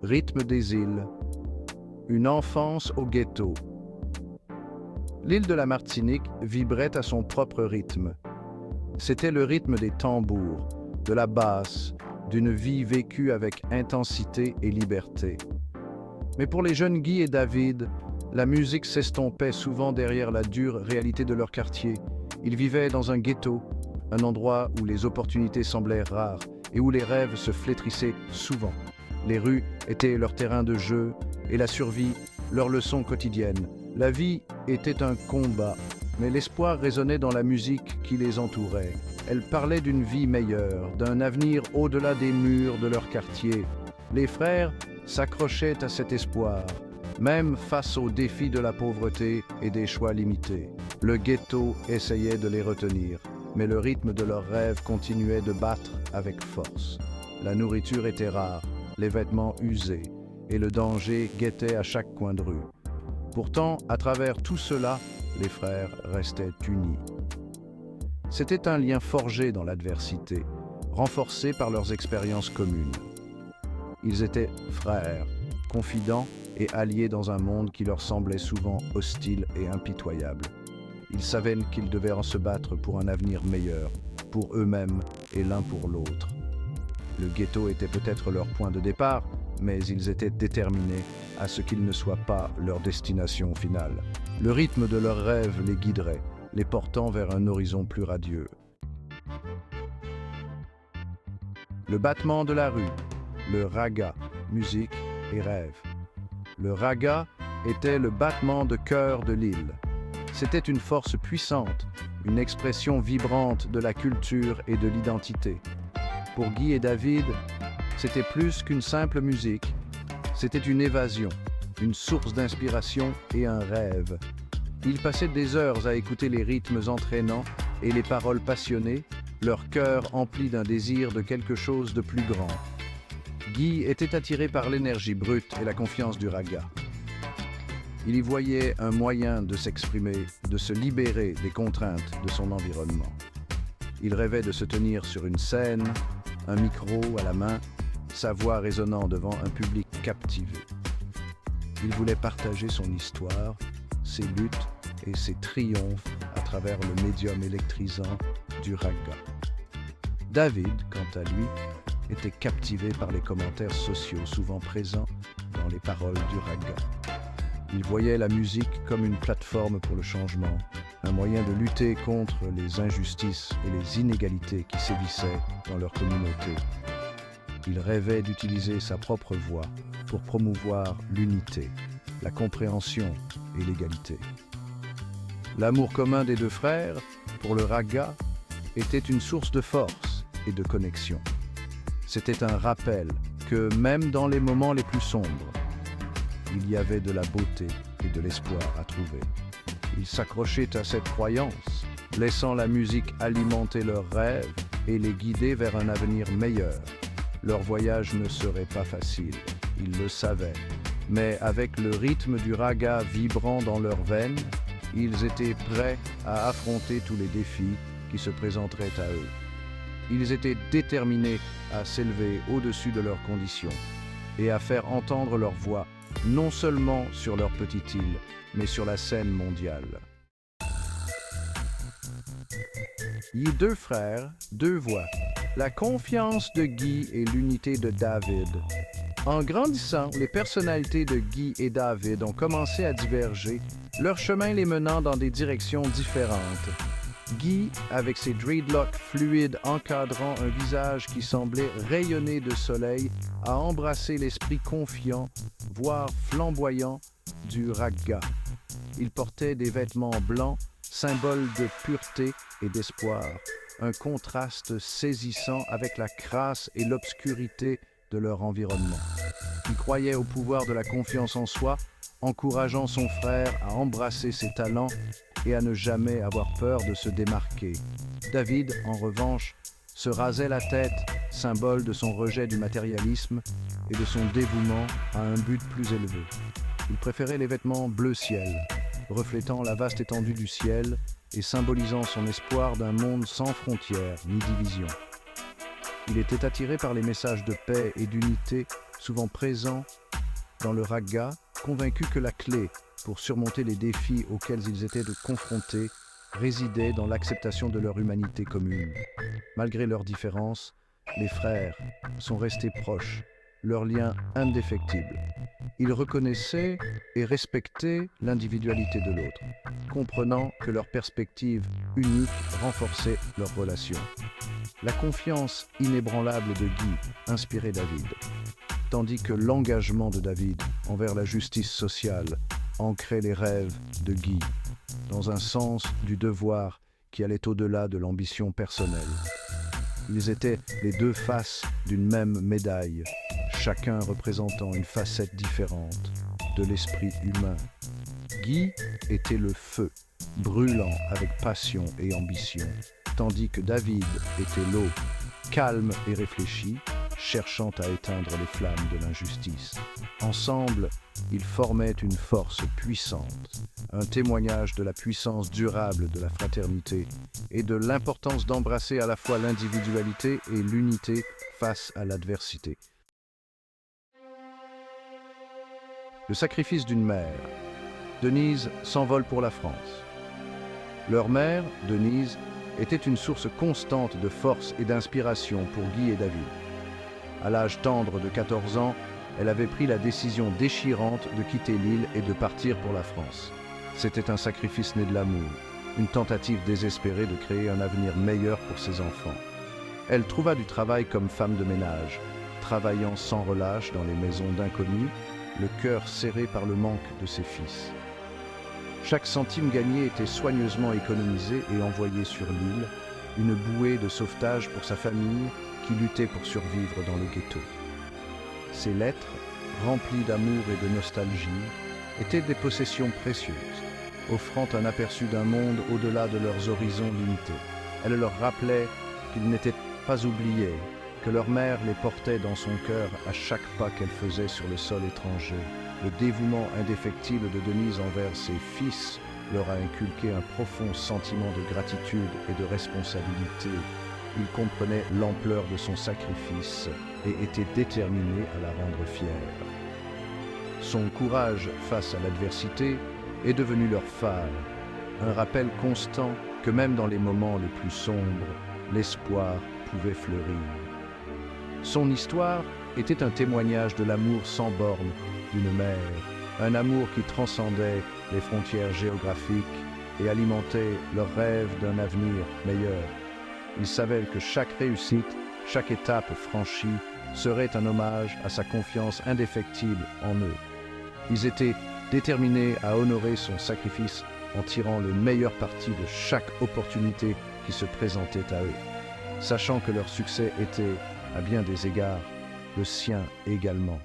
Rythme des îles. Une enfance au ghetto. L'île de la Martinique vibrait à son propre rythme. C'était le rythme des tambours, de la basse, d'une vie vécue avec intensité et liberté. Mais pour les jeunes Guy et David, la musique s'estompait souvent derrière la dure réalité de leur quartier. Ils vivaient dans un ghetto, un endroit où les opportunités semblaient rares et où les rêves se flétrissaient souvent. Les rues étaient leur terrain de jeu et la survie, leur leçon quotidienne. La vie était un combat, mais l'espoir résonnait dans la musique qui les entourait. Elle parlait d'une vie meilleure, d'un avenir au-delà des murs de leur quartier. Les frères s'accrochaient à cet espoir, même face aux défis de la pauvreté et des choix limités. Le ghetto essayait de les retenir, mais le rythme de leurs rêves continuait de battre avec force. La nourriture était rare, les vêtements usés, et le danger guettait à chaque coin de rue. Pourtant, à travers tout cela, les frères restaient unis. C'était un lien forgé dans l'adversité, renforcé par leurs expériences communes. Ils étaient frères, confidents et alliés dans un monde qui leur semblait souvent hostile et impitoyable. Ils savaient qu'ils devaient se battre pour un avenir meilleur, pour eux-mêmes et l'un pour l'autre. Le ghetto était peut-être leur point de départ, mais ils étaient déterminés à ce qu'il ne soit pas leur destination finale. Le rythme de leurs rêves les guiderait, les portant vers un horizon plus radieux. Le battement de la rue, le raga, musique et rêve. Le raga était le battement de cœur de l'île. C'était une force puissante, une expression vibrante de la culture et de l'identité. Pour Guy et David, c'était plus qu'une simple musique. C'était une évasion, une source d'inspiration et un rêve. Ils passaient des heures à écouter les rythmes entraînants et les paroles passionnées, leur cœur empli d'un désir de quelque chose de plus grand. Guy était attiré par l'énergie brute et la confiance du raga. Il y voyait un moyen de s'exprimer, de se libérer des contraintes de son environnement. Il rêvait de se tenir sur une scène, un micro à la main, sa voix résonnant devant un public captivé. Il voulait partager son histoire, ses luttes et ses triomphes à travers le médium électrisant du raga. David, quant à lui, était captivé par les commentaires sociaux souvent présents dans les paroles du raga. Il voyait la musique comme une plateforme pour le changement, un moyen de lutter contre les injustices et les inégalités qui sévissaient dans leur communauté. Il rêvait d'utiliser sa propre voix pour promouvoir l'unité, la compréhension et l'égalité. L'amour commun des deux frères, pour le raga, était une source de force et de connexion. C'était un rappel que même dans les moments les plus sombres, il y avait de la beauté et de l'espoir à trouver. Ils s'accrochaient à cette croyance, laissant la musique alimenter leurs rêves et les guider vers un avenir meilleur. Leur voyage ne serait pas facile, ils le savaient, mais avec le rythme du raga vibrant dans leurs veines, ils étaient prêts à affronter tous les défis qui se présenteraient à eux. Ils étaient déterminés à s'élever au-dessus de leurs conditions et à faire entendre leur voix, non seulement sur leur petite île, mais sur la scène mondiale. Y deux frères, deux voix. La confiance de Guy et l'unité de David. En grandissant, les personnalités de Guy et David ont commencé à diverger, leur chemin les menant dans des directions différentes. Guy, avec ses dreadlocks fluides encadrant un visage qui semblait rayonner de soleil, a embrassé l'esprit confiant, voire flamboyant, du raga. Il portait des vêtements blancs, symbole de pureté et d'espoir, un contraste saisissant avec la crasse et l'obscurité de leur environnement. Il croyait au pouvoir de la confiance en soi, encourageant son frère à embrasser ses talents et à ne jamais avoir peur de se démarquer. David, en revanche, se rasait la tête, symbole de son rejet du matérialisme et de son dévouement à un but plus élevé. Il préférait les vêtements bleu ciel, reflétant la vaste étendue du ciel et symbolisant son espoir d'un monde sans frontières ni divisions. Il était attiré par les messages de paix et d'unité souvent présents dans le raga, convaincus que la clé pour surmonter les défis auxquels ils étaient confrontés résidait dans l'acceptation de leur humanité commune. Malgré leurs différences, les frères sont restés proches, leur lien indéfectible. Ils reconnaissaient et respectaient l'individualité de l'autre, comprenant que leur perspective unique renforçait leur relation. La confiance inébranlable de Guy inspirait David, tandis que l'engagement de David envers la justice sociale ancrait les rêves de Guy dans un sens du devoir qui allait au-delà de l'ambition personnelle. Ils étaient les deux faces d'une même médaille, chacun représentant une facette différente de l'esprit humain. Guy était le feu, brûlant avec passion et ambition, tandis que David était l'eau, calme et réfléchi, cherchant à éteindre les flammes de l'injustice. Ensemble, ils formaient une force puissante, un témoignage de la puissance durable de la fraternité et de l'importance d'embrasser à la fois l'individualité et l'unité face à l'adversité. Le sacrifice d'une mère. Denise s'envole pour la France. Leur mère, Denise, était une source constante de force et d'inspiration pour Guy et David. À l'âge tendre de 14 ans, elle avait pris la décision déchirante de quitter l'île et de partir pour la France. C'était un sacrifice né de l'amour, une tentative désespérée de créer un avenir meilleur pour ses enfants. Elle trouva du travail comme femme de ménage, travaillant sans relâche dans les maisons d'inconnus, le cœur serré par le manque de ses fils. Chaque centime gagné était soigneusement économisé et envoyé sur l'île, une bouée de sauvetage pour sa famille qui luttait pour survivre dans le ghetto. Ces lettres, remplies d'amour et de nostalgie, étaient des possessions précieuses, offrant un aperçu d'un monde au-delà de leurs horizons limités. Elles leur rappelaient qu'ils n'étaient pas oubliés, que leur mère les portait dans son cœur à chaque pas qu'elle faisait sur le sol étranger. Le dévouement indéfectible de Denise envers ses fils leur a inculqué un profond sentiment de gratitude et de responsabilité. Il comprenait l'ampleur de son sacrifice et était déterminé à la rendre fière. Son courage face à l'adversité est devenu leur phare, un rappel constant que même dans les moments les plus sombres, l'espoir pouvait fleurir. Son histoire était un témoignage de l'amour sans bornes d'une mère, un amour qui transcendait les frontières géographiques et alimentait leur rêve d'un avenir meilleur. Ils savaient que chaque réussite, chaque étape franchie serait un hommage à sa confiance indéfectible en eux. Ils étaient déterminés à honorer son sacrifice en tirant le meilleur parti de chaque opportunité qui se présentait à eux, sachant que leur succès était, à bien des égards, le sien également.